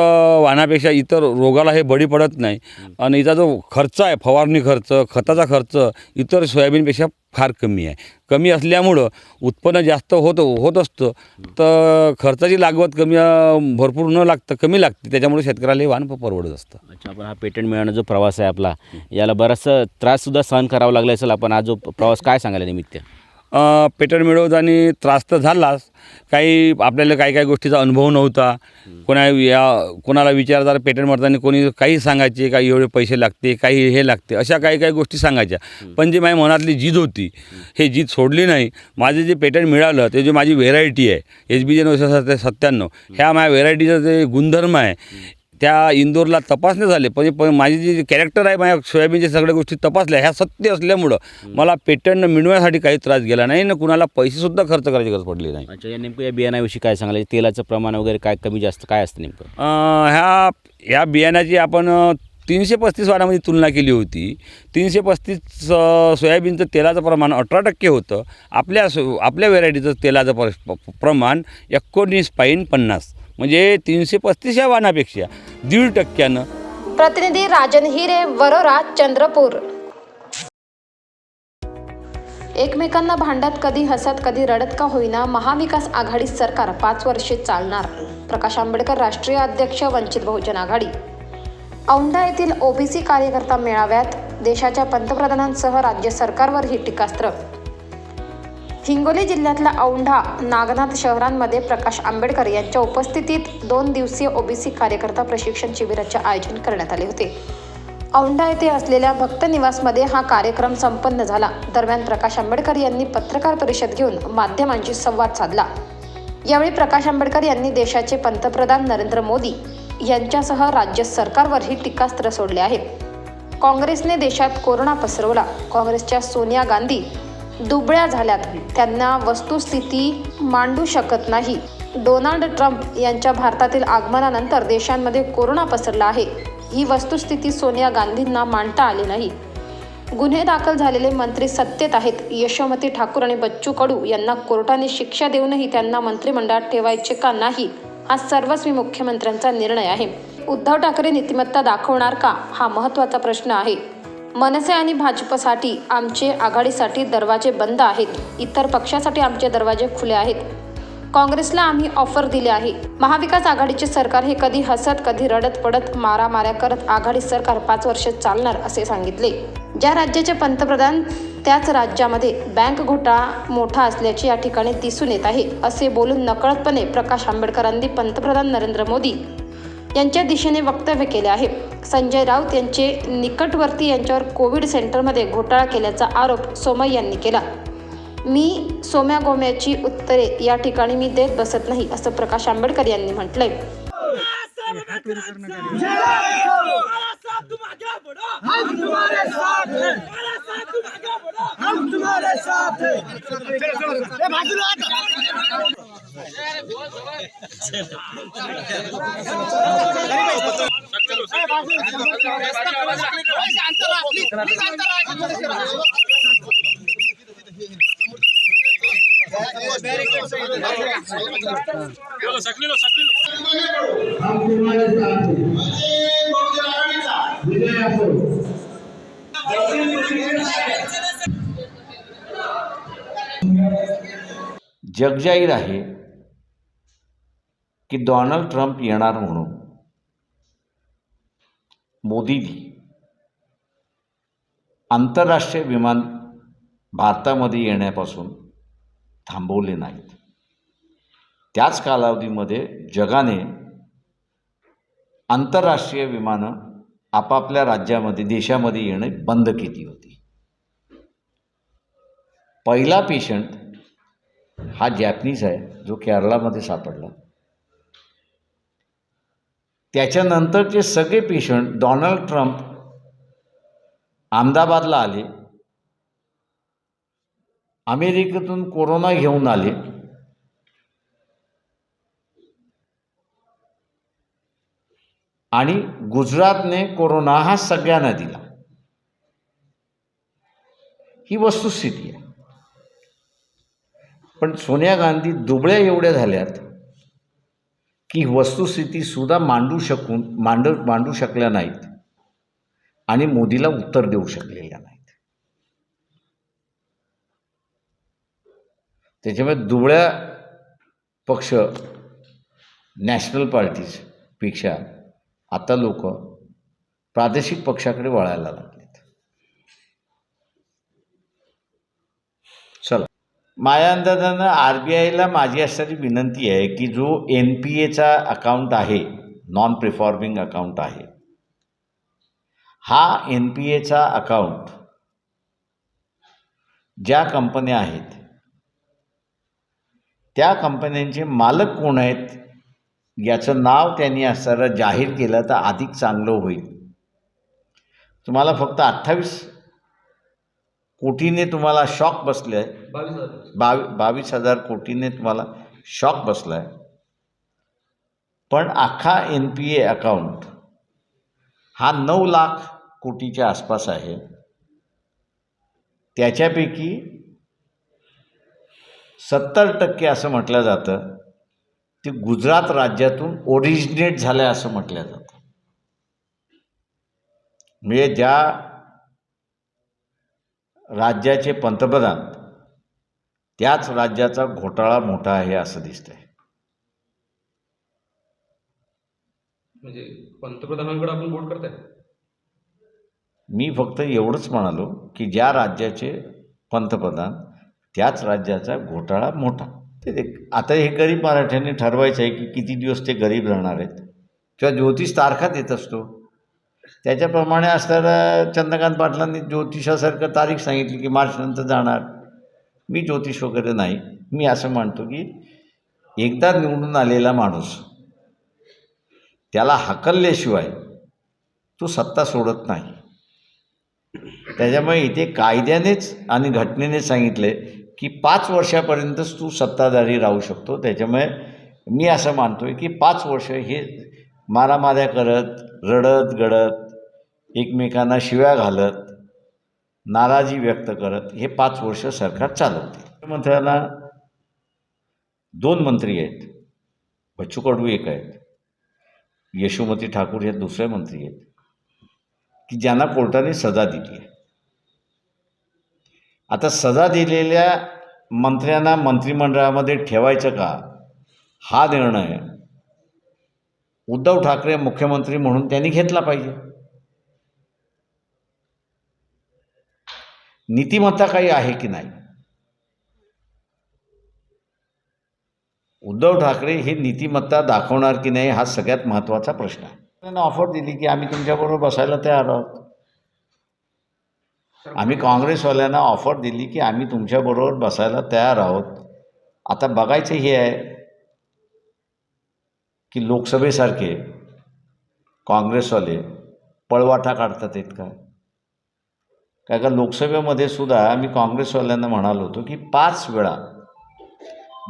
वाणापेक्षा इतर रोगाला हे बळी पडत नाही आणि याचा जो खर्च आहे, फवारणी खर्च, खताचा खर्च इतर सोयाबीनपेक्षा फार कमी आहे. कमी असल्यामुळं उत्पन्न जास्त होत असतं तर खर्चाची लागवड भरपूर न लागतं, कमी लागते. त्याच्यामुळे शेतकऱ्याला हे वाण परवडत असतं. अच्छा, आपण हा पेटंट मिळवण्याचा जो प्रवास आहे आपला, याला बराचसा त्राससुद्धा सहन करावा लागला असेल. आपण हा जो प्रवास काय सांगायला निमित्त? पेट्रोल मिळवताना त्रास तर झालाच. काही आपल्याला काही गोष्टीचा अनुभव नव्हता. कोणाला विचारताना पेट्रोल मारताना कोणी काही सांगायचे, काही एवढे पैसे लागते, काही हे लागते, अशा काही गोष्टी सांगायच्या. पण जी माझ्या मनातली जिद होती, हे जिद सोडली नाही. माझे जे पेट्रोल मिळालं ते जे माझी व्हेरायटी आहे HBJ 997, ह्या माझ्या व्हेरायटीचा जे गुणधर्म आहे त्या इंदोरला तपासणे झाले. पण माझी जी कॅरेक्टर आहे, माझ्या सोयाबीनच्या सगळ्या गोष्टी तपासल्या, ह्या सत्य असल्यामुळं मला पेटंट मिळवण्यासाठी काही त्रास गेला नाही ना कुणाला पैसेसुद्धा खर्च करायची गरज पडली नाही. अच्छा, या नेमकं या बियाणाविषयी काय सांगाल? तेलाचं प्रमाण वगैरे काय कमी जास्त काय असतं नेमकं? ह्या बियाण्याची आपण 335 वाणामध्ये तुलना केली होती. 335 सोयाबीनचं तेलाचं प्रमाण 18% होतं. आपल्या व्हेरायटीचं तेलाचं प्रमाण 19.50, म्हणजे 335 या वाणापेक्षा 1.5%. प्रतिनिधी राजन हिरे, वरोरा, चंद्रपूर. एकमेकांना भांडत, कधी हसत कधी रडत का होईना, महाविकास आघाडी सरकार 5 वर्षे चालणार. प्रकाश आंबेडकर, राष्ट्रीय अध्यक्ष, वंचित बहुजन आघाडी. औंढा येथील ओबीसी कार्यकर्ता मेळाव्यात देशाच्या पंतप्रधानांसह राज्य सरकारवर ही टीकास्त्र. हिंगोली जिल्ह्यातल्या औंढा, नागनाथ शहरांमध्ये प्रकाश आंबेडकर यांच्या उपस्थितीत 2 दिवसीय ओबीसी कार्यकर्ता प्रशिक्षण शिबिराचे आयोजन करण्यात आले होते. औंढा येथे असलेल्या भक्त निवासमध्ये हा कार्यक्रम संपन्न झाला. दरम्यान प्रकाश आंबेडकर यांनी पत्रकार परिषद घेऊन माध्यमांशी संवाद साधला. यावेळी प्रकाश आंबेडकर यांनी देशाचे पंतप्रधान नरेंद्र मोदी यांच्यासह राज्य सरकारवरही टीकास्त्र सोडले आहे. काँग्रेसने देशात कोरोना पसरवला. काँग्रेसच्या सोनिया गांधी दुबळ्या झाल्यात, त्यांना वस्तुस्थिती मांडू शकत नाही. डोनाल्ड ट्रम्प यांच्या भारतातील आगमनानंतर देशांमध्ये कोरोना पसरला आहे. ही वस्तुस्थिती सोनिया गांधींना मांडता आली नाही. गुन्हे दाखल झालेले मंत्री सत्तेत आहेत. यशोमती ठाकूर आणि बच्चू कडू यांना कोर्टाने शिक्षा देऊनही त्यांना मंत्रिमंडळात ठेवायचे का नाही, हा सर्वस्वी मुख्यमंत्र्यांचा निर्णय आहे. उद्धव ठाकरे नीतिमत्ता दाखवणार का, हा महत्त्वाचा प्रश्न आहे. मनसे आणि भाजपसाठी आमचे आघाडीसाठी दरवाजे बंद आहेत. इतर पक्षासाठी आमचे दरवाजे खुले आहेत. काँग्रेसला आम्ही ऑफर दिली आहे. महाविकास आघाडीचे सरकार हे कधी हसत कधी रडत पडत मारामाऱ्या करत आघाडी सरकार 5 वर्ष चालणार असे सांगितले. ज्या राज्याचे पंतप्रधान त्याच राज्यामध्ये बँक घोटाळा मोठा असल्याचे या ठिकाणी दिसून येत आहे, असे बोलून नकळतपणे प्रकाश आंबेडकरांनी पंतप्रधान नरेंद्र मोदी यांच्या दिशेने वक्तव्य केले आहे. संजय राऊत यांचे निकटवर्ती यांच्यावर कोविड सेंटरमध्ये घोटाळा केल्याचा आरोप सोमय्या यांनी केला. मी सोम्या गोम्याची उत्तरे या ठिकाणी मी देत बसत नाही, असं प्रकाश आंबेडकर यांनी म्हटलंय. जगजाहीर आहे की डोनाल्ड ट्रम्प येणार म्हणून मोदींनी आंतरराष्ट्रीय विमान भारतामध्ये येण्यापासून थांबवले नाहीत. त्याच कालावधीमध्ये जगाने आंतरराष्ट्रीय विमानं आपापल्या राज्यामध्ये देशामध्ये येणे बंद केली होती. पहिला पेशंट हा जॅपनीज आहे जो केरळामध्ये सापडला. त्याच्यानंतरचे सगळे पेशंट डोनाल्ड ट्रम्प अहमदाबादला आले, अमेरिकेतून कोरोना घेऊन आले आणि गुजरातने कोरोना हा सगळ्यांना दिला. ही वस्तुस्थिती आहे. पण सोनिया गांधी दुबळ्या एवढ्या झाल्यात की वस्तुस्थिती सुद्धा मांडू शकल्या नाहीत आणि मोदीला उत्तर देऊ शकलेल्या नाहीत. त्याच्यामुळे दुबळ्या पक्ष नॅशनल पार्टीजपेक्षा आता लोक प्रादेशिक पक्षाकडे वळायला लागलेत. चला. माझ्या अंदाजानं RBIला माझी अशी विनंती आहे की जो NPAचा अकाउंट आहे, नॉन प्रिफॉर्मिंग अकाउंट आहे, हा NPAचा अकाउंट ज्या कंपन्या आहेत त्या कंपन्यांचे मालक कोण आहेत याचं नाव त्यांनी असं जाहीर केलं तर अधिक चांगलं होईल. तुम्हाला फक्त 28 कोटीने तुम्हाला शॉक बसले आहे, 22,000 कोटीने तुम्हाला शॉक बसला आहे. पण अख्खा NPA अकाउंट हा 9 लाख कोटीच्या आसपास आहे. त्याच्यापैकी 70% असं म्हटलं जातं ते गुजरात राज्यातून ओरिजिनेट झालं असं म्हटलं जातं. म्हणजे ज्या राज्याचे पंतप्रधान त्याच राज्याचा घोटाळा मोठा आहे असं दिसतंय. म्हणजे पंतप्रधानांकडे आपण बोट करताय. मी फक्त एवढंच म्हणालो की ज्या राज्याचे पंतप्रधान त्याच राज्याचा घोटाळा मोठा. आता हे गरीब मराठ्यांनी ठरवायचं आहे की किती दिवस ते गरीब राहणार आहेत किंवा ज्योतिष तारखा देत असतो त्याच्याप्रमाणे असणाऱ्या चंद्रकांत पाटलांनी ज्योतिषासारखं तारीख सांगितली की मार्चनंतर जाणार. मी ज्योतिष वगैरे नाही. मी असं म्हणतो की एकदा निवडून आलेला माणूस त्याला हाकलल्याशिवाय तो सत्ता सोडत नाही. त्याच्यामुळे इथे कायद्यानेच आणि घटनेने सांगितले की 5 वर्षापर्यंतच तू सत्ताधारी राहू शकतो. त्याच्यामुळे मी असं मानतोय की 5 वर्ष हे मारामाऱ्या करत, रडत गडत, एकमेकांना शिव्या घालत, नाराजी व्यक्त करत हे 5 वर्ष सरकार चालवते. मुख्यमंत्र्याला 2 मंत्री आहेत, बच्चू कडू एक आहेत, यशोमती ठाकूर हे दुसरे मंत्री आहेत की ज्यांना कोर्टाने सजा दिली आहे. आता सजा दिलेल्या मंत्र्यांना मंत्रिमंडळामध्ये ठेवायचं का हा निर्णय उद्धव ठाकरे मुख्यमंत्री म्हणून त्यांनी घेतला पाहिजे. नीतिमत्ता काही आहे की नाही. उद्धव ठाकरे हे नीतिमत्ता दाखवणार की नाही हा सगळ्यात महत्त्वाचा प्रश्न आहे. त्यांना ऑफर दिली की आम्ही तुमच्याबरोबर बसायला तयार आहोत. आम्ही काँग्रेसवाल्यांना ऑफर दिली की आम्ही तुमच्याबरोबर बसायला तयार आहोत. आता बघायचं हे आहे की लोकसभेसारखे काँग्रेसवाले पळवाटा काढतात आहेत का. काय का लोकसभेमध्ये सुद्धा आम्ही काँग्रेसवाल्यांना म्हणालो होतो की 5 वेळा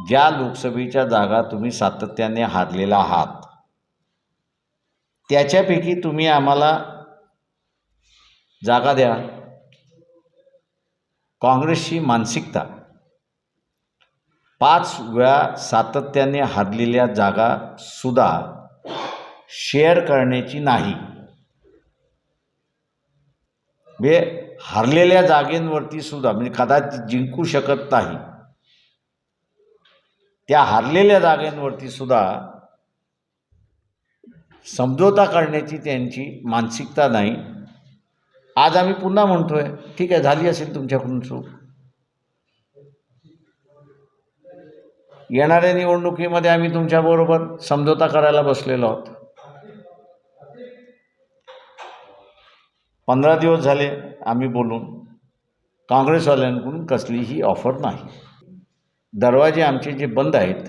ज्या लोकसभेच्या जागा तुम्ही सातत्याने हारलेला आहात त्याच्यापैकी तुम्ही आम्हाला जागा द्या. काँग्रेसची मानसिकता 5 वेळा सातत्याने हारलेल्या जागा सुद्धा शेअर करण्याची नाही. म्हणजे हारलेल्या जागेंवरती सुद्धा म्हणजे कदाचित जिंकू शकत नाही त्या हारलेल्या जागेंवरती सुद्धा समझोता करण्याची त्यांची मानसिकता नाही. आज आम्ही पुन्हा म्हणतोय ठीक आहे झाली असेल तुमच्याकडून चूक. येणाऱ्या निवडणुकीमध्ये आम्ही तुमच्याबरोबर समझोता करायला बसलेलो आहोत. 15 दिवस झाले आम्ही बोलून. काँग्रेसवाल्यांकडून कसलीही ऑफर नाही. दरवाजे आमचे जे बंद आहेत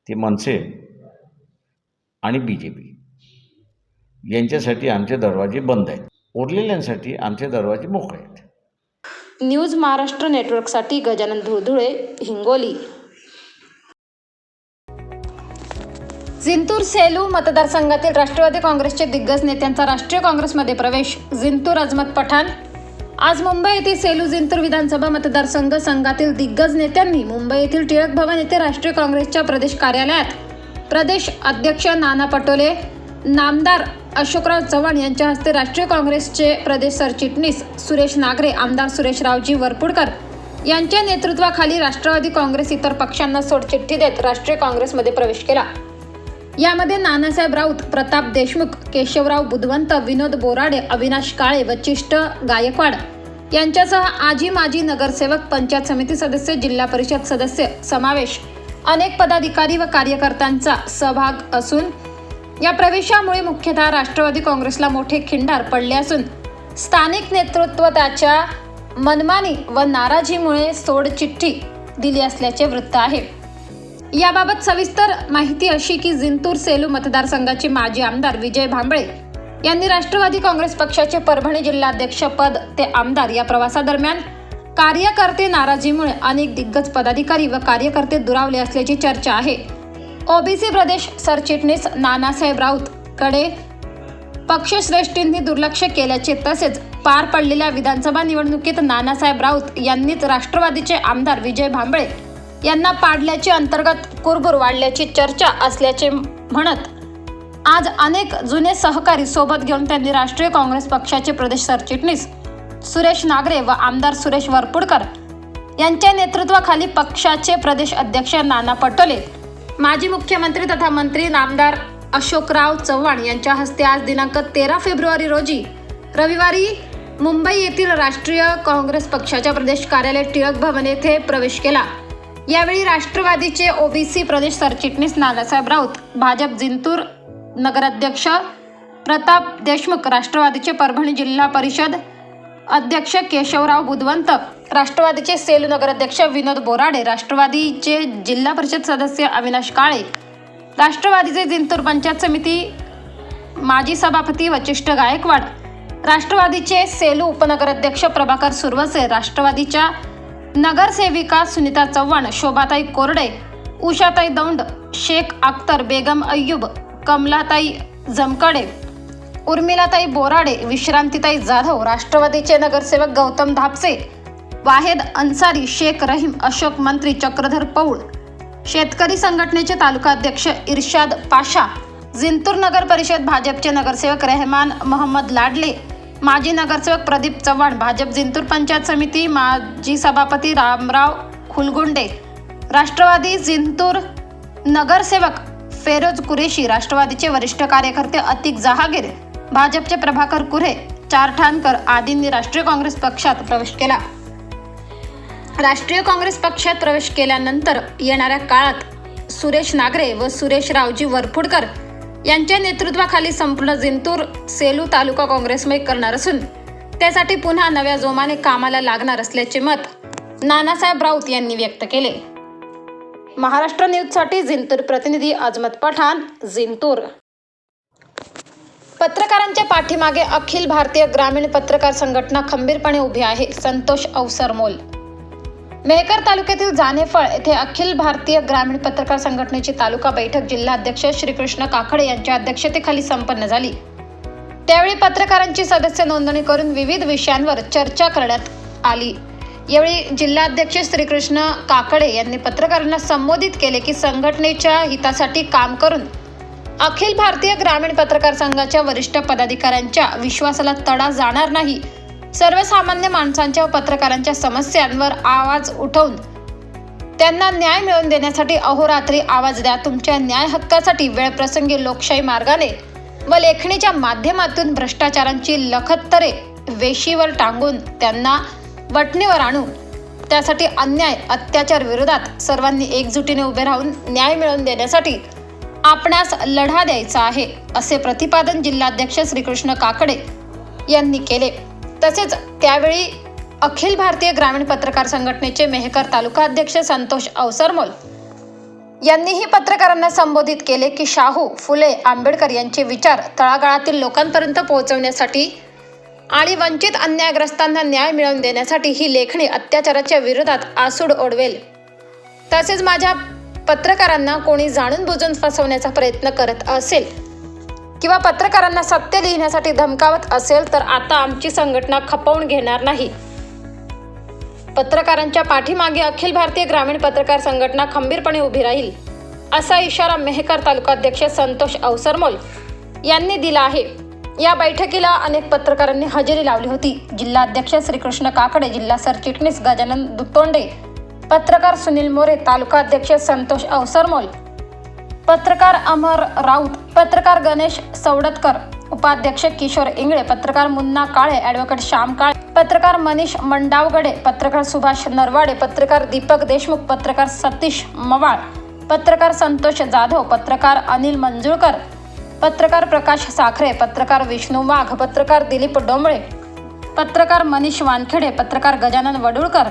ते मनसे आणि BJP यांच्यासाठी आमचे दरवाजे बंद आहेत. उरलेल्यांसाठी आमचे दरवाजे मोकळे आहेत. न्यूज महाराष्ट्र नेटवर्कसाठी गजानन धुळधुळे, हिंगोली. जिंतूर सेलू मतदारसंघातील राष्ट्रवादी काँग्रेसचे दिग्गज नेत्यांचा राष्ट्रीय काँग्रेसमध्ये प्रवेश. जिंतूर अजमत पठाण. आज मुंबई येथील सेलू जिंतूर विधानसभा मतदारसंघ संघातील दिग्गज नेत्यांनी मुंबई येथील टिळक भवन येथे राष्ट्रीय काँग्रेसच्या प्रदेश कार्यालयात प्रदेश अध्यक्ष नाना पटोले, नामदार अशोकराव चव्हाण यांच्या हस्ते राष्ट्रीय काँग्रेसचे प्रदेश सरचिटणीस सुरेश नागरे, आमदार सुरेशरावजी वरपुडकर यांच्या नेतृत्वाखाली राष्ट्रवादी काँग्रेस इतर पक्षांना सोडचिठ्ठी देत राष्ट्रीय काँग्रेसमध्ये प्रवेश केला. यामध्ये नानासाहेब राऊत, प्रताप देशमुख, केशवराव बुधवंत, विनोद बोराडे, अविनाश काळे, वचिष्ठ गायकवाड, यांच्यासह आजी माजी नगरसेवक, पंचायत समिती सदस्य, जिल्हा परिषद सदस्य समावेश अनेक पदाधिकारी व कार्यकर्त्यांचा सहभाग असून या प्रवेशामुळे मुख्यतः राष्ट्रवादी काँग्रेसला मोठे खिंडार पडले असून स्थानिक नेतृत्व त्याच्या मनमानी व नाराजीमुळे सोडचिठ्ठी दिली असल्याचे वृत्त आहे। याबाबत सविस्तर माहिती अशी की जिंतूर सेलू मतदारसंघाचे माजी आमदार विजय भांबळे यांनी राष्ट्रवादी काँग्रेस पक्षाचे परभणी जिल्हाध्यक्ष पद ते आमदार या प्रवासादरम्यान कार्यकर्ते नाराजीमुळे अनेक दिग्गज पदाधिकारी व कार्यकर्ते दुरावले असल्याची चर्चा आहे। ओबीसी प्रदेश सरचिटणीस नानासाहेब राऊत कडे पक्षश्रेष्ठींनी दुर्लक्ष केल्याचे तसेच पार पडलेल्या विधानसभा निवडणुकीत नानासाहेब राऊत यांनीच राष्ट्रवादीचे आमदार विजय भांबळे यांना पाडल्याची अंतर्गत कुरबुर वाढल्याची चर्चा असल्याचे म्हणत आज अनेक जुने सहकारी सोबत घेऊन त्यांनी राष्ट्रीय काँग्रेस पक्षाचे प्रदेश सरचिटणीस सुरेश नागरे व आमदार सुरेश वरपुडकर यांच्या नेतृत्वाखाली पक्षाचे प्रदेश अध्यक्ष नाना पटोले, माजी मुख्यमंत्री तथा मंत्री नामदार अशोकराव चव्हाण यांच्या हस्ते आज दिनांक 13 फेब्रुवारी रोजी रविवारी मुंबई येथील राष्ट्रीय काँग्रेस पक्षाच्या प्रदेश कार्यालय टिळक भवन येथे प्रवेश केला। यावेळी राष्ट्रवादीचे ओबीसी प्रदेश सरचिटणीस नानासाहेब राऊत, भाजप जिंतूर नगराध्यक्ष प्रताप देशमुख, राष्ट्रवादीचे परभणी जिल्हा परिषद अध्यक्ष केशवराव बुधवंत, राष्ट्रवादीचे सेलू नगराध्यक्ष विनोद बोराडे, राष्ट्रवादीचे जिल्हा परिषद सदस्य अविनाश काळे, राष्ट्रवादीचे जिंतूर पंचायत समिती माजी सभापती वचिष्ठ गायकवाड, राष्ट्रवादीचे सेलू उपनगराध्यक्ष प्रभाकर सुरवसे, राष्ट्रवादीच्या नगरसेविका सुनीता चव्हाण, शोभाताई कोरडे, उषाताई दौंड, शेख अख्तर, बेगम अय्यूब, कमलाताई जमकडे, उर्मिलाताई बोराडे, विश्रांतीताई जाधव, राष्ट्रवादीचे नगरसेवक गौतम धापसे, वाहेद अन्सारी, शेख रहीम, अशोक मंत्री, चक्रधर पौळ, शेतकरी संघटनेचे तालुकाध्यक्ष इर्शाद पाशा, जिंतूर नगर परिषद भाजपचे नगरसेवक रहमान मोहम्मद लाडले, माजी नगरसेवक प्रदीप चव्हाण, भाजप जिंतूर पंचायत समिती माजी सभापती रामराव खुलगुंडे, राष्ट्रवादी जिंतूर नगरसेवक फेरोज कुरेशी, राष्ट्रवादीचे वरिष्ठ कार्यकर्ते अतिक जहागीर, भाजपचे प्रभाकर कुरे, चारठाणकर आदींनी राष्ट्रीय काँग्रेस पक्षात प्रवेश केला। राष्ट्रीय काँग्रेस पक्षात प्रवेश केल्यानंतर येणाऱ्या काळात सुरेश नागरे व सुरेशरावजी वरपुडकर यांच्या नेतृत्वाखाली संपूर्ण जिंतूर सेलू तालुका काँग्रेसमय करणार असून त्यासाठी पुन्हा नव्या जोमाने कामाला लागणार असल्याचे मत नानासाहेब राऊत यांनी व्यक्त केले। महाराष्ट्र न्यूजसाठी जिंतूर प्रतिनिधी अजमत पठाण, जिंतूर। पत्रकारांच्या पाठीमागे अखिल भारतीय ग्रामीण पत्रकार संघटना खंबीरपणे उभी आहे, संतोष अवसरमोल। मेहकर तालुक्यातील जानेफळ येथे अखिल भारतीय ग्रामीण पत्रकार संघटनेची तालुका बैठक जिल्हाध्यक्ष श्रीकृष्ण काकडे यांच्या अध्यक्षतेखाली संपन्न झाली। त्यावेळी पत्रकारांची सदस्य नोंदणी करून विविध विषयांवर चर्चा करण्यात आली। यावेळी जिल्हाध्यक्ष श्रीकृष्ण काकडे यांनी पत्रकारांना संबोधित केले की संघटनेच्या हितासाठी काम करून अखिल भारतीय ग्रामीण पत्रकार संघाच्या वरिष्ठ पदाधिकाऱ्यांच्या विश्वासाला तडा जाणार नाही। सर्वसामान्य माणसांच्या व पत्रकारांच्या समस्यांवर आवाज उठवून त्यांना न्याय मिळवून देण्यासाठी अहोरात्री आवाज द्या। तुमच्या न्याय हक्कासाठी वेळप्रसंगी लोकशाही मार्गाने व लेखणीच्या माध्यमातून भ्रष्टाचारांची लखतरे वेशीवर टांगून त्यांना वठणीवर आणू। त्यासाठी अन्याय अत्याचार विरोधात सर्वांनी एकजुटीने उभे राहून न्याय मिळवून देण्यासाठी आपणास लढा द्यायचा आहे, असे प्रतिपादन जिल्हाध्यक्ष श्रीकृष्ण काकडे यांनी केले। तसेच त्यावेळी अखिल भारतीय ग्रामीण पत्रकार संघटनेचे मेहकर तालुका अध्यक्ष संतोष अवसरमोल यांनीही पत्रकारांना संबोधित केले की शाहू फुले आंबेडकर यांचे विचार तळागाळातील लोकांपर्यंत पोहोचवण्यासाठी आणि वंचित अन्यायग्रस्तांना न्याय मिळवून देण्यासाठी ही लेखणी अत्याचाराच्या विरोधात आसूड ओढवेल। तसेच माझ्या पत्रकारांना कोणी जाणून बुजून फसवण्याचा प्रयत्न करत असेल किंवा पत्रकारांना सत्य लिहिण्यासाठी धमकावत असेल तर आता आमची संघटना खपवून घेणार नाही। पत्रकारांच्या पाठीमागे अखिल भारतीय ग्रामीण पत्रकार संघटना खंबीरपणे उभी राहील, असा इशारा मेहकर तालुकाध्यक्ष संतोष अवसरमोल यांनी दिला आहे। या बैठकीला अनेक पत्रकारांनी हजेरी लावली होती। जिल्हाध्यक्ष श्रीकृष्ण काकडे, जिल्हा सरचिटणीस गजानन दुतोंडे, पत्रकार सुनील मोरे, तालुका अध्यक्ष संतोष अवसरमोल, पत्रकार अमर राऊत, पत्रकार गणेश सवडतकर, उपाध्यक्ष किशोर इंगळे, पत्रकार मुन्ना काळे, ॲडव्होकेट श्याम काळे, पत्रकार मनीष मंडावगडे, पत्रकार सुभाष नरवाडे, पत्रकार दीपक देशमुख, पत्रकार सतीश मवाळ, पत्रकार संतोष जाधव, पत्रकार अनिल मंजुळकर, पत्रकार प्रकाश साखरे, पत्रकार विष्णू वाघ, पत्रकार दिलीप डोंबळे, पत्रकार मनीष वानखेडे, पत्रकार गजानन वडुळकर,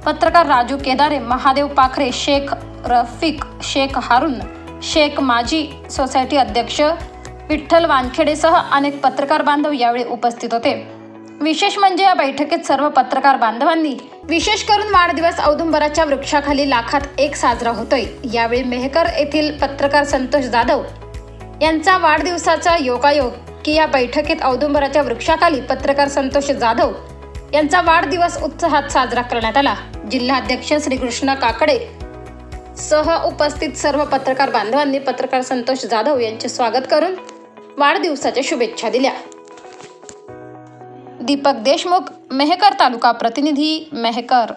पत्रकार राजू केदारे, महादेव पाखरे, शेख रफिक, शेख हारून शेख, माजी सोसायटी अध्यक्ष विठ्ठल वानखेडेसह अनेक पत्रकार बांधव यावेळी उपस्थित होते. विशेष म्हणजे या बैठकीत सर्व पत्रकार बांधवांनी विशेष करून वाढदिवस औदुंबराच्या वृक्षाखाली लाखात एक साजरा होतोय. यावेळी मेहकर येथील पत्रकार संतोष जाधव यांचा वाढदिवसाचा योगायोग की या बैठकीत औदुंबराच्या वृक्षाखाली पत्रकार संतोष जाधव यांचा वाढदिवस उत्साहात साजरा करण्यात आला. जिल्हाध्यक्ष श्रीकृष्ण काकडे सह उपस्थित सर्व पत्रकार बांधवांनी पत्रकार संतोष जाधव यांचे स्वागत करून वाढदिवसाच्या शुभेच्छा दिल्या. दीपक देशमुख, मेहकर तालुका प्रतिनिधी, मेहकर.